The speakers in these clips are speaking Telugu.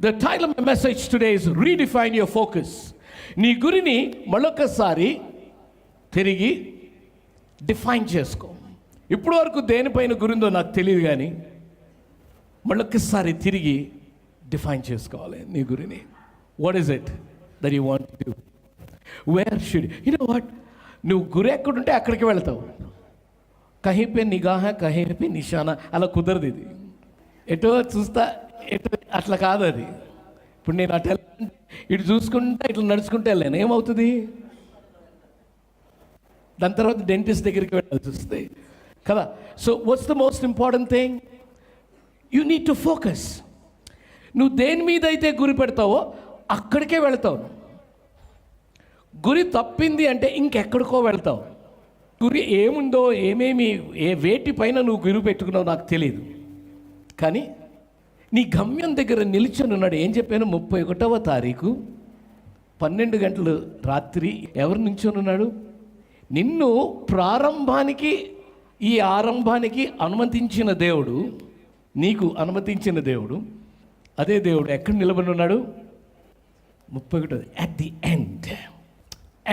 The title of my message today is Redefine Your Focus. నీ గురిని మరొకసారి తిరిగి డిఫైన్ చేసుకో. ఇప్పటి వరకు దేనిపైన గురిందో నాకు తెలియదు, కానీ మరొకసారి తిరిగి డిఫైన్ చేసుకోవాలి నీ గురిని. What is it that you want to do? Where should you know what? నువ్వు గురి ఎక్కడుంటే అక్కడికి వెళ్తావు. కహీ పే నిగాహ కహీ పే నిషానా, అలా కుదరదు. ఇది ఎటో చూస్తా ఎటో అట్లా కాదు అది. ఇప్పుడు నేను అటు ఇటు చూసుకుంటా ఇట్లా నడుచుకుంటే వెళ్ళాను, ఏమవుతుంది? దాని తర్వాత డెంటిస్ట్ దగ్గరికి వెళ్ళాల్సి వస్తుంది కదా. So what's the most important thing? You need to focus. నువ్వు దేని మీద అయితే గురి పెడతావో అక్కడికే వెళ్తావు. గురి తప్పింది అంటే ఇంకెక్కడికో వెళ్తావు. గురి ఏముందో ఏ వేటి పైన నువ్వు గురి పెట్టుకున్నావు నాకు తెలియదు, కానీ నీ గమ్యం దగ్గర నిల్చొని ఉన్నాడు. ఏం చెప్పాను? 31వ తారీఖు 12 గంటలు రాత్రి ఎవరు నిల్చొని ఉన్నాడు? నిన్ను ప్రారంభానికి ఈ ఆరంభానికి అనుమతించిన దేవుడు, నీకు అనుమతించిన దేవుడు, అదే దేవుడు ఎక్కడ నిలబడి ఉన్నాడు? 31 at the end.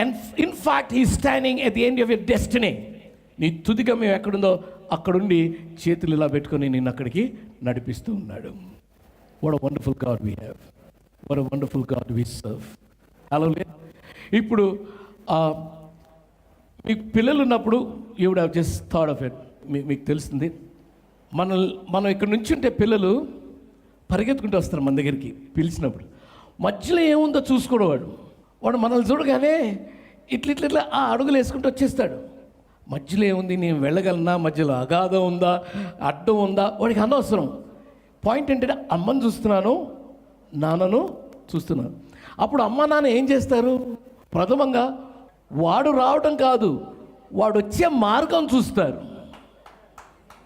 And in fact he is standing at the end of your destiny. నీ తుది గమ్యం ఎక్కడుందో అక్కడుండి చేతులు ఇలా పెట్టుకొని నిన్ను అక్కడికి నడిపిస్తూ ఉన్నాడు. What a wonderful God we have. What a wonderful God we serve. Hallelujah. ఇప్పుడు మీకు పిల్లలు ఉన్నప్పుడు you would have just thought of it. మీకు తెలుస్తుంది, మనం ఇక్కడ నుంచి ఉంటే పిల్లలు పరిగెత్తుకుంటూ వస్తారు మన దగ్గరికి పిలిచినప్పుడు. మధ్యలో ఏముందో చూసుకోడు వాడు మనల్ని చూడగానే ఇట్లా ఆ అడుగులు వేసుకుంటూ వచ్చేస్తాడు. మధ్యలో ఏముంది, నేను వెళ్ళగలనా, మధ్యలో అగాధం ఉందా, అడ్డం ఉందా, వాడికి అనవసరం. పాయింట్ ఏంటంటే అమ్మని చూస్తున్నాను, నాన్నను చూస్తున్నాను. అప్పుడు అమ్మ నాన్న ఏం చేస్తారు? ప్రథమంగా వాడు రావటం కాదు, వాడు వచ్చే మార్గం చూస్తారు.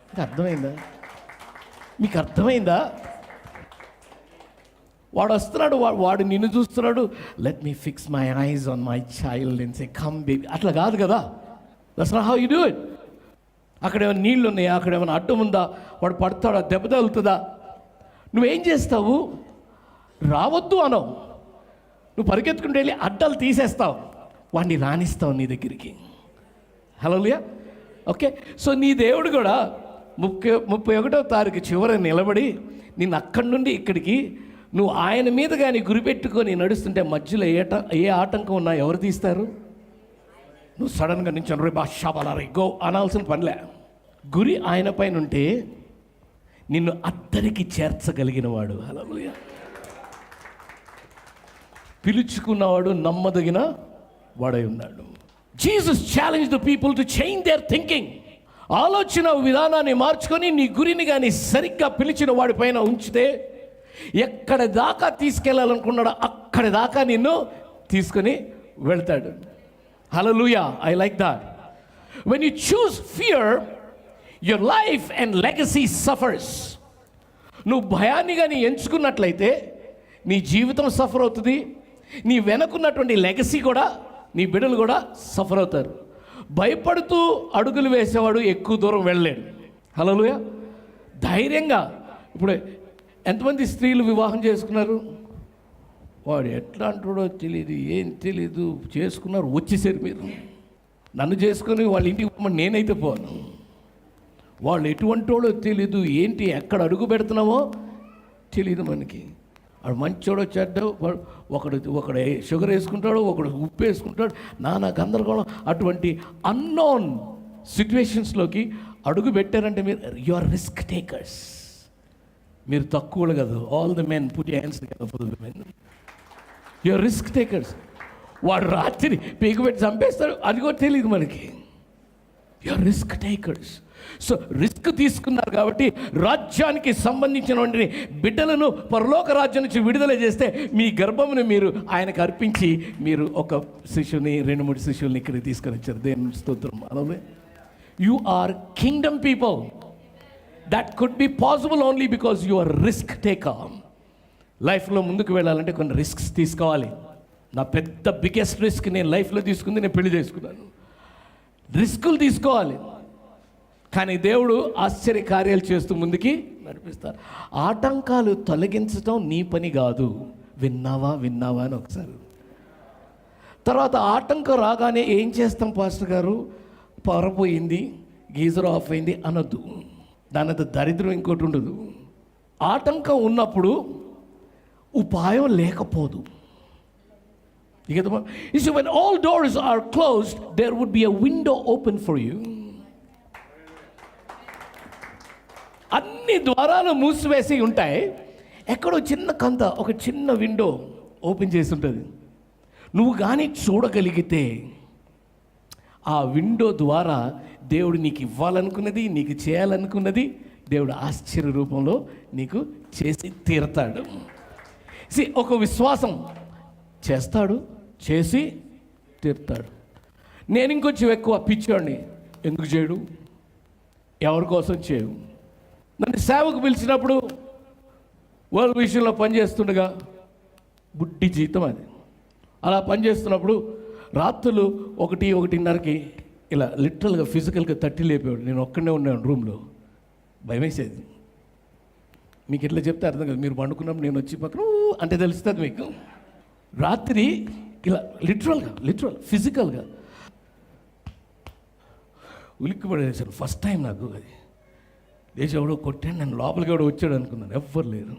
మీకు అర్థమైందా? మీకు అర్థమైందా? వాడు వస్తున్నాడు, వాడు నిన్ను చూస్తున్నాడు. Let me fix my eyes on my child and say come baby. అట్లా కాదు కదా. That's not how you do it. అక్కడ ఏమైనా నీళ్ళు ఉన్నాయా, అక్కడ ఏమైనా అడ్డం ఉందా, వాడు పడతాడా, దెబ్బ తగులుతుందా? నువ్వేం చేస్తావు? రావద్దు అనవు, నువ్వు పరిగెత్తుకుంటూ వెళ్ళి అడ్డాలు తీసేస్తావు, వాడిని రాణిస్తావు నీ దగ్గరికి. హల్లెలూయా. ఓకే, సో నీ దేవుడు కూడా 31వ తారీఖు చివర నిలబడి నిన్ను అక్కడి నుండి ఇక్కడికి నువ్వు ఆయన మీద కానీ గురిపెట్టుకొని నడుస్తుంటే మధ్యలో ఏ ఆటంకం ఉన్నా ఎవరు తీస్తారు? నువ్వు సడన్గా నుంచి రే బాషాబాలరే గో అనాల్సిన పనిలే. గురి ఆయన పైన ఉంటే నిన్ను అద్దరికి చేర్చగలిగిన వాడు. హల్లెలూయా. పిలుచుకున్నవాడు నమ్మదగిన వాడై ఉన్నాడు. Jesus challenge the people to change their thinking. ఆలోచన విధానాన్ని మార్చుకొని నీ గురిని కానీ సరిగ్గా పిలిచిన వాడి పైన ఉంచితే ఎక్కడ దాకా తీసుకెళ్ళాలనుకున్నాడో అక్కడి దాకా నిన్ను తీసుకొని వెళ్తాడు. Hallelujah. I like that. When you choose fear, your life and legacy suffers. నువ్వు భయాన్ని కానీ ఎంచుకున్నట్లయితే నీ జీవితం సఫర్ అవుతుంది, నీ వెనకున్నటువంటి లెగసీ కూడా, నీ బిడ్డలు కూడా సఫర్ అవుతారు. భయపడుతూ అడుగులు వేసేవాడు ఎక్కువ దూరం వెళ్ళలేడు. హల్లెలూయా. ధైర్యంగా ఇప్పుడు ఎంతమంది స్త్రీలు వివాహం చేసుకున్నారు? వాడు ఎట్లా అంటాడో తెలియదు, ఏం తెలీదు, చేసుకున్నారు, వచ్చేసారు. మీరు నన్ను చేసుకొని వాళ్ళ ఇంటికి పోమని నేనైతే పోను. వాళ్ళు ఎటువంటి వాడో తెలీదు, ఏంటి ఎక్కడ అడుగు పెడుతున్నామో తెలియదు మనకి. వాడు మంచోడో చెడ్డో, ఒకడు షుగర్ వేసుకుంటాడు, ఒకడు ఉప్పు వేసుకుంటాడు, నానా గందరగోళం. అటువంటి అన్నోన్ సిచ్యువేషన్స్లోకి అడుగు పెట్టారంటే మీరు యు ఆర్ రిస్క్ టేకర్స్. మీరు తక్కువలు కదా. All the men put your hands together for the men. You are risk takers. వాడు రాత్రి పీకు పెట్టి చంపేస్తాడు, అది కూడా తెలియదు మనకి. You are risk takers. So risk తీసుకున్నారు కాబట్టి రాజ్యానికి సంబంధించినటువంటి బిడ్డలను పరలోక రాజ్యం నుంచి విడుదల చేస్తే మీ గర్భమును మీరు ఆయనకు అర్పించి మీరు ఒక శిశువుని 2-3 శిశువుల్ని ఇక్కడికి తీసుకొని వచ్చారు. దేవుని స్తోత్రం. అలాగే you are kingdom people. That could be possible only because you are risk taker. లైఫ్లో ముందుకు వెళ్ళాలంటే కొన్ని రిస్క్స్ తీసుకోవాలి. నా పెద్ద బిగ్గెస్ట్ రిస్క్ నేను లైఫ్లో తీసుకుంది, నేను పెళ్లి చేసుకున్నాను. రిస్కులు తీసుకోవాలి, కానీ దేవుడు ఆశ్చర్య కార్యాలు చేస్తూ ముందుకి నడిపిస్తారు. ఆటంకాలు తొలగించడం నీ పని కాదు. విన్నావా అని ఒకసారి. తర్వాత ఆటంకం రాగానే ఏం చేస్తాం పాస్టర్ గారు, పొరపోయింది, గీజర్ ఆఫ్ అయింది అనొద్దు. దాని దరిద్రం ఇంకోటి ఉండదు. ఆటంకం ఉన్నప్పుడు ఉపాయం లేకపోదు. You see, when all doors are closed, there would be a window open for you. అన్ని ద్వారాలు మూసివేసి ఉంటాయి, ఎక్కడో చిన్న కంత, ఒక చిన్న విండో ఓపెన్ చేసి ఉంటుంది. నువ్వు కానీ చూడగలిగితే ఆ విండో ద్వారా దేవుడు నీకు ఇవ్వాలనుకున్నది, నీకు చేయాలనుకున్నది దేవుడు ఆశ్చర్య రూపంలో నీకు చేసి తీరతాడు. ఒక విశ్వాసం చేస్తాడు, చేసి తీరుతాడు. నేను ఇంకొంచెం ఎక్కువ పిచ్చోడిని, ఎందుకు చేయడు, ఎవరి కోసం చేయు. నన్ను సేవకు పిలిచినప్పుడు వరల్డ్ విషయంలో పనిచేస్తుండగా, బుడ్డి జీతం అది, అలా పనిచేస్తున్నప్పుడు రాత్రులు 1-1:30కి ఇలా లిటరల్గా ఫిజికల్గా తట్టి లేపేవాడు. నేను ఒక్కడే ఉన్నాను రూమ్లో, భయం వేసేది. మీకు ఎట్లా చెప్తే అర్థం కాదు. మీరు పండుకున్నప్పుడు నేను వచ్చి పక్కన అంటే తెలుస్తుంది మీకు. రాత్రి ఇలా లిటరల్ ఫిజికల్గా ఉలిక్కి పడేసాను. ఫస్ట్ టైం నాకు అది. లేచి ఎవడో కొట్టాడు, నేను లోపలికి ఎవడో వచ్చాడు అనుకున్నాను, ఎవ్వరు లేరు.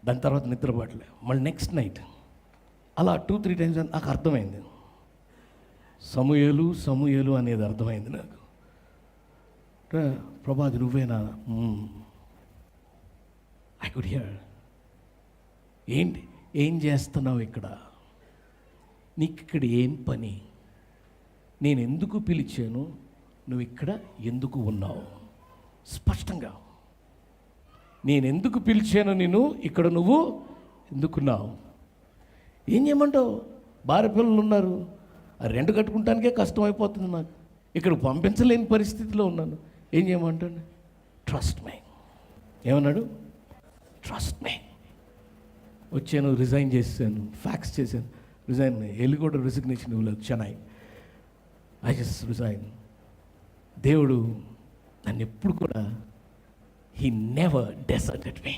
దాని తర్వాత నిద్రపడలే. మళ్ళీ నెక్స్ట్ నైట్ అలా 2-3 టైమ్స్ నాకు అర్థమైంది. సమూయేలు అనేది అర్థమైంది నాకు. ప్రభాది నువ్వేనా? I could hear. ఏంటి, ఏం చేస్తున్నావు ఇక్కడ, నీకు ఇక్కడ ఏం పని, నేను ఎందుకు పిలిచాను, నువ్వు ఇక్కడ ఎందుకు ఉన్నావు, స్పష్టంగా నేను ఎందుకు పిలిచాను నిన్ను, ఇక్కడ నువ్వు ఎందుకున్నావు, ఏం చేయమంటావు. భార్య పిల్లలు ఉన్నారు, ఆ రెంట్ కట్టుకుంటానికే కష్టం అయిపోతుంది నాకు, ఇక్కడ పంపించలేని పరిస్థితిలో ఉన్నాను, ఏం చేయమంటాను. Trust me. ఏమన్నాడు? Trust me. వచ్చాను, రిజైన్ చేశాను, ఫ్యాక్స్ చేశాను, రిజైన్. ఎల్లిగూడ రిజిగ్నేషన్ ఇవ్వలేదు, చెన్నై. I just resign. దేవుడు నన్ను ఎప్పుడు కూడా హీ నెవర్ డెసర్టెడ్ మీ.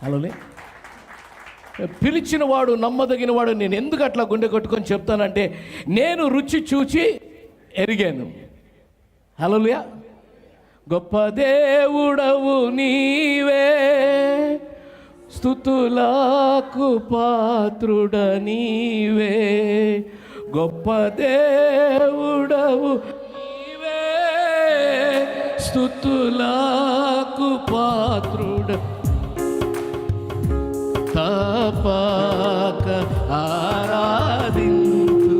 అలానే పిలిచిన వాడు నమ్మదగిన వాడు. నేను ఎందుకు అట్లా గుండె కొట్టుకొని చెప్తానంటే, నేను రుచి చూచి ఎరిగాను. హల్లెలూయా. గొప్ప దేవుడవు నీవే, స్తుతులకు పాత్రుడ నీవే, గొప్ప దేవుడవు నీవే, స్తుతులకు పాత్రుడ, తపక ఆరాధింతు,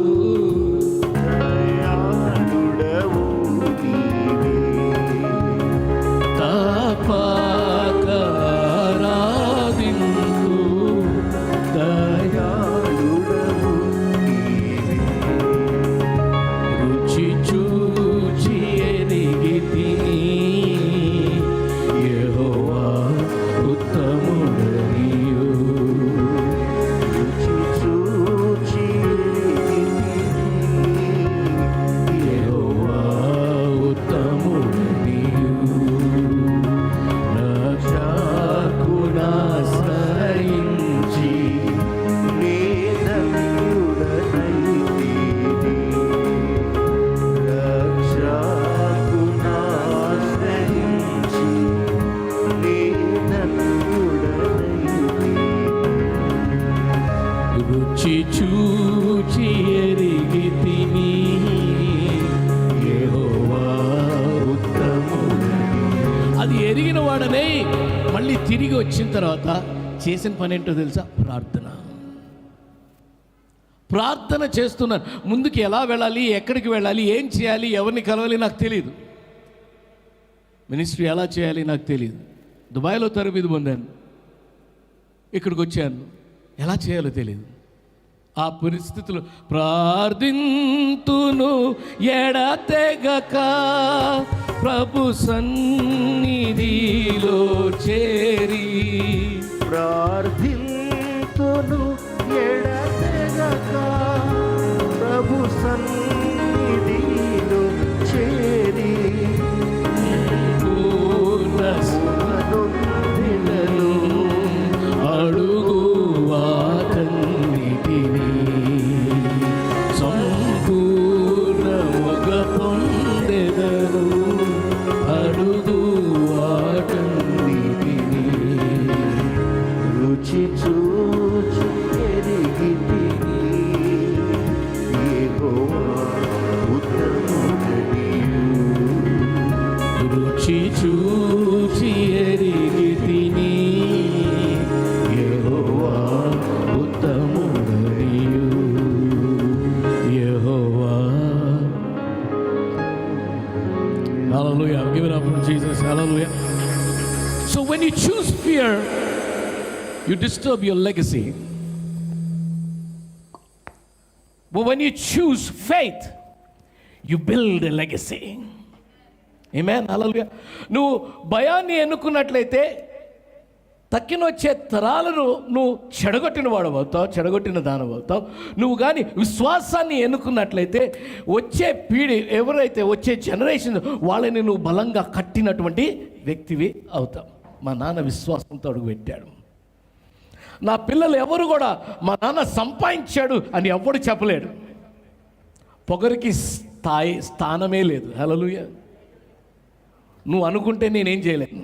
దయాళుడవు నీవే, తపక ఆరాధింతు, దయాళుడవు నీవే, రుచి చూచి ఎరిగితిని యెహోవా ఉత్తముడనియు, రుచి చూచి ఎరిగితిని యెహోవా ఉత్తముడనియు, రక్షకునాశ్రయించి రుచి చూచి ఎరిగితిని యెహోవా ఉత్తముడని. అది ఎరిగిన వాడనే మళ్ళీ తిరిగి వచ్చిన తర్వాత చేసిన పని ఏంటో తెలుసా? ప్రార్థన చేస్తున్నాను. ముందుకు ఎలా వెళ్ళాలి, ఎక్కడికి వెళ్ళాలి, ఏం చేయాలి, ఎవరిని కలవాలి నాకు తెలియదు. మినిస్ట్రీ ఎలా చేయాలి నాకు తెలియదు. దుబాయ్లో తరబిది పొందాను, ఇక్కడికి వచ్చాను, ఎలా చేయాలో తెలియదు. ఆ పరిస్థితులు ప్రార్థింతును ఎడతెగక, ప్రభు సన్నిధిలో చేరి, ప్రార్థింతును ఎడతెగక, ప్రభు సన్నిధిలో చేరి, పూర్ణ రుచి చూచి ఎరిగితిని యెహోవా ఉత్తముడనియు. రుచి చూచి ఎరిగితిని యెహోవా ఉత్తముడనియు. యెహోవా. Hallelujah. Give it up for Jesus. Hallelujah. So when you choose fear, you disturb your legacy. But when you choose faith, you build a legacy. Amen. Hallelujah. నువ్వు భయాన్ని ఎన్నుకున్నట్లయితే తక్కినొచ్చే తరాలను నువ్వు చెడగొట్టిన వాడు అవుతావు, చెడగొట్టిన దానవు అవుతావు. నువ్వు కానీ విశ్వాసాన్ని ఎన్నుకున్నట్లయితే వచ్చే పీడి ఎవరైతే వచ్చే జనరేషన్ వాళ్ళని నువ్వు బలంగా కట్టినటువంటి వ్యక్తివి అవుతావు. మా నాన్న విశ్వాసంతో అడుగుపెట్టాడు. నా పిల్లలు ఎవరు కూడా మా నాన్న సంపాదించాడు అని ఎవడు చెప్పలేడు. పొగరికి స్థానమే లేదు. హల్లెలూయా. నువ్వు అనుకుంటే నేనేం చేయలేను.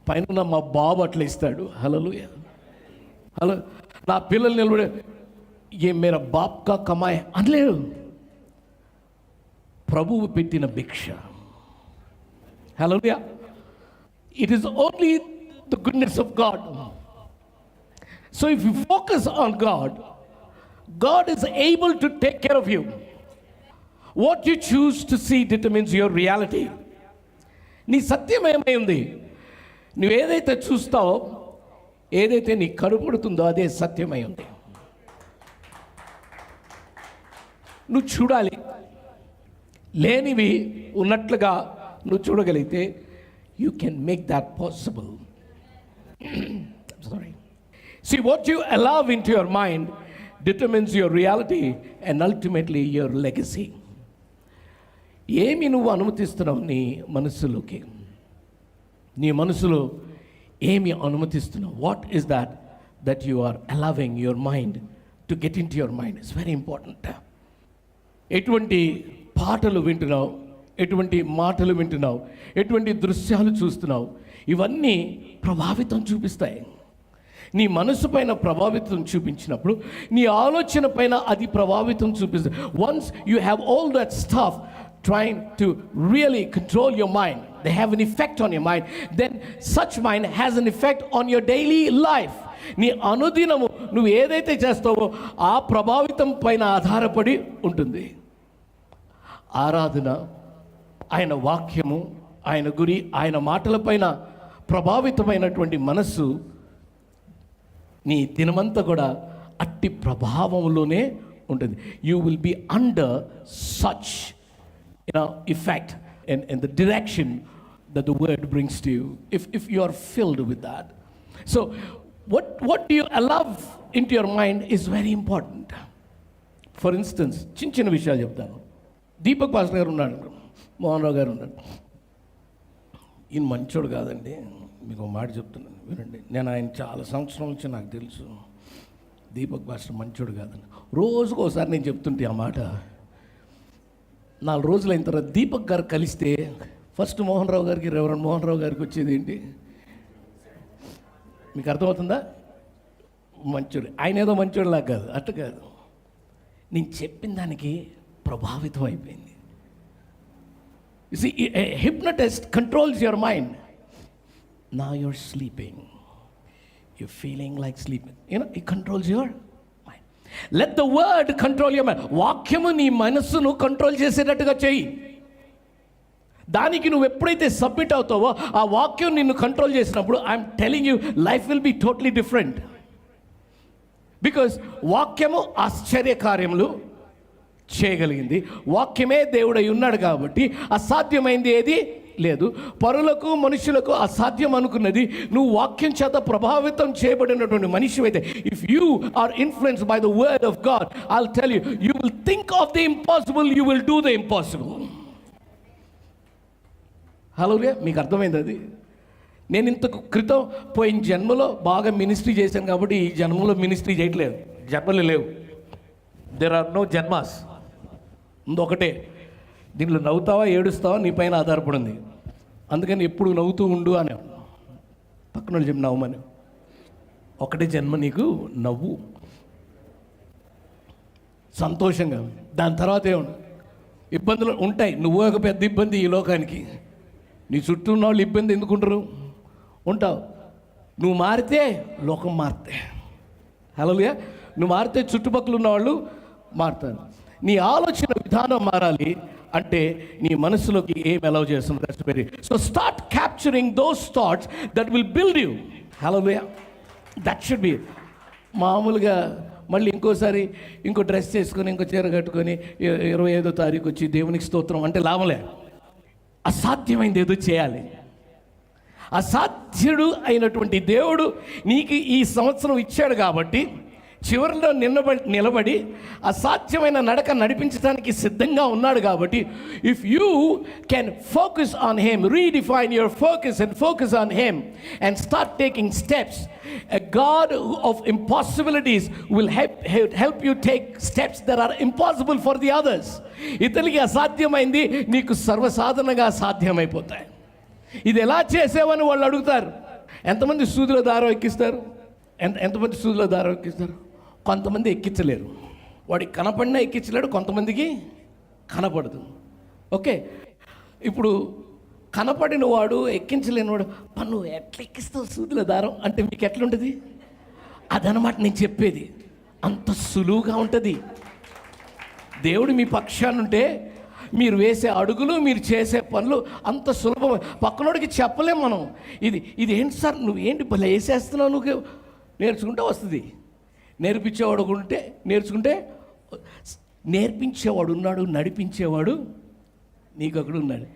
పైన మా బాబు అట్లా ఇస్తాడు. హల్లెలూయా. హలో, నా పిల్లలు నిలబడే ఏ మేరా బాప్ కా కమాయ్ అనలేడు. ప్రభువు పెట్టిన భిక్ష. హల్లెలూయా. It is only the goodness of God. So if you focus on God, God is able to take care of you. What you choose to see determines your reality. నీ సత్యం ఏమై ఉంది? నువ్వు ఏదైతే చూస్తావో, ఏదైతే నీ కనపడుతుందో అదే సత్యమై ఉంది. నువ్వు చూడాలి. లేనివి ఉన్నట్లుగా నువ్వు చూడగలిగితే you can make that possible. Sorry. See, what you allow into your mind determines your reality and ultimately your legacy. ఏమి నువ్వు అనుమతిస్తున్నావు నీ మనసులోకి? నీ మనసులో ఏమి అనుమతిస్తున్నావు? What is that you are allowing your mind to get into your mind? It's very important. ఎటువంటి పాటలు వింటున్నావు, ఎటువంటి మాటలు వింటున్నావు, ఎటువంటి దృశ్యాలు చూస్తున్నావు, ఇవన్నీ ప్రభావితం చూపిస్తాయి. నీ మనసు పైన ప్రభావితం చూపించినప్పుడు నీ ఆలోచన పైన అది ప్రభావితం చూపిస్తుంది. Once you have all that stuff trying to really control your mind, they have an effect on your mind, then such mind has an effect on your daily life. నీ అనుదినము నువ్వు ఏదైతే చేస్తావో ఆ ప్రభావితం పైన ఆధారపడి ఉంటుంది. ఆరాధన, ఆయన వాక్యము, ఆయన గురి, ఆయన మాటలపైన ప్రభావితమైనటువంటి మనస్సు నీ దినమంతా కూడా అట్టి ప్రభావంలోనే ఉంటుంది. You will be under such effect and the direction that the word brings to you if you are filled with that. So what do you allow into your mind is very important. For instance, చిన్న విషయాలు చెప్తాను. దీపక్ పాస్టర్ గారు ఉన్నాడు, మోహన్ రావు గారు ఉన్నాడు. ఈయన మంచోడు కాదండి, మీకు మాట చెప్తున్నాను వినండి. నేను ఆయన చాలా సంవత్సరాల నుంచి నాకు తెలుసు. దీపక్ పాస్టర్ మంచోడు కాదని రోజుకు ఒకసారి నేను చెప్తుంటే ఆ మాట 4 రోజులు అయిన తర్వాత దీపక్ గారు కలిస్తే ఫస్ట్ మోహన్ రావు గారికి, రెవరెండ్ మోహన్ రావు గారికి వచ్చేది ఏంటి? మీకు అర్థమవుతుందా? మంచోడు. ఆయన ఏదో మంచోడులా కాదు, అట్ట కాదు. నేను చెప్పిన దానికి ప్రభావితం అయిపోయింది. You see, a hypnotist controls your mind. Now your sleeping, you feeling like sleeping, it controls your. Let the word control your mind. వాక్యము నీ మనస్సును కంట్రోల్ చేసేటట్టుగా చెయ్యి. దానికి నువ్వు ఎప్పుడైతే సబ్మిట్ అవుతావో ఆ వాక్యం నిన్ను కంట్రోల్ చేసినప్పుడు I'm telling you, life will be totally different. Because వాక్యము ఆశ్చర్య కార్యములు చేయగలిగింది. వాక్యమే దేవుడై ఉన్నాడు కాబట్టి అసాధ్యమైంది ఏది లేదు. పరులకు మనుషులకు అసాధ్యం అనుకున్నది నువ్వు వాక్యం చేత ప్రభావితం చేయబడినటువంటి మనిషి అయితే, if you are influenced by the word of God, I will tell you, you will think of the impossible, you will do the impossible. Hallelujah. మీకు అర్థమైంది అది? నేను ఇంతకు క్రితం పోయిన జన్మలో బాగా మినిస్ట్రీ చేశాను కాబట్టి ఈ జన్మలో మినిస్ట్రీ చేయట్లేదు. జన్మలు లేవు. దేర్ ఆర్ నో జన్మాస్. ఒకటే, దీంట్లో నవ్వుతావా ఏడుస్తావా నీ పైన ఆధారపడింది. అందుకని ఎప్పుడు నవ్వుతూ ఉండు అని పక్కన చెప్పి నవ్వమని. ఒకటే జన్మ నీకు నవ్వు, సంతోషంగా. దాని తర్వాత ఏమన్నా ఇబ్బందులు ఉంటాయి. నువ్వు ఒక పెద్ద ఇబ్బంది ఈ లోకానికి. నీ చుట్టూ ఉన్న వాళ్ళు ఇబ్బంది ఎందుకుంటారు? ఉంటావు. నువ్వు మారితే లోకం మారితే, హల్లెలూయా, నువ్వు మారితే చుట్టుపక్కల ఉన్న వాళ్ళు మారుతారు. నీ ఆలోచన విధానం మారాలి అంటే నీ మనసులోకి ఏం అలౌ చేస్తుంది. So start capturing those thoughts that will build you. Hallelujah, that should be. మామూలుగా మళ్ళీ ఇంకోసారి ఇంకో డ్రెస్ చేసుకొని ఇంకో చీర కట్టుకొని 25వ తారీఖు వచ్చి దేవునికి స్తోత్రం అంటే లాభంలే. అసాధ్యమైంది ఏదో చేయాలి. అసాధ్యుడు అయినటువంటి దేవుడు నీకు ఈ సంవత్సరం ఇచ్చాడు కాబట్టి చివరిలో నిలబడి అసాధ్యమైన నడక నడిపించడానికి సిద్ధంగా ఉన్నాడు కాబట్టి if you can focus on him, redefine your focus and focus on him and start taking steps, a God of impossibilities will help you take steps that are impossible for the others. ఇతనికి అసాధ్యమైంది నీకు సర్వసాధారణంగా సాధ్యమైపోతాయి. ఇది ఎలా చేసేవని వాళ్ళు అడుగుతారు. ఎంతమంది సూదిలో దారం ఎక్కిస్తారు? ఎంతమంది సూదిలో దారం ఎక్కిస్తారు? కొంతమంది ఎక్కించలేరు. వాడికి కనపడినా ఎక్కించలేడు, కొంతమందికి కనపడదు. ఓకే, ఇప్పుడు కనపడిన వాడు ఎక్కించలేని వాడు పన్ను ఎట్లా ఎక్కిస్తావు సూదిలో దారం అంటే మీకు ఎట్లుంటుంది? అదనమాట నేను చెప్పేది. అంత సులువుగా ఉంటుంది. దేవుడు మీ పక్షానుంటే మీరు వేసే అడుగులు, మీరు చేసే పనులు అంత సులభం. పక్కనోడికి చెప్పలేం మనం. ఇది ఏంటి సార్, నువ్వు ఏంటి భలే వేసేస్తున్నావు, నువ్వు నేర్చుకుంటే వస్తుంది. నేర్పించేవాడు ఉంటే నేర్చుకుంటే, నేర్పించేవాడు ఉన్నాడు, నడిపించేవాడు నీకు అక్కడ ఉన్నాడు.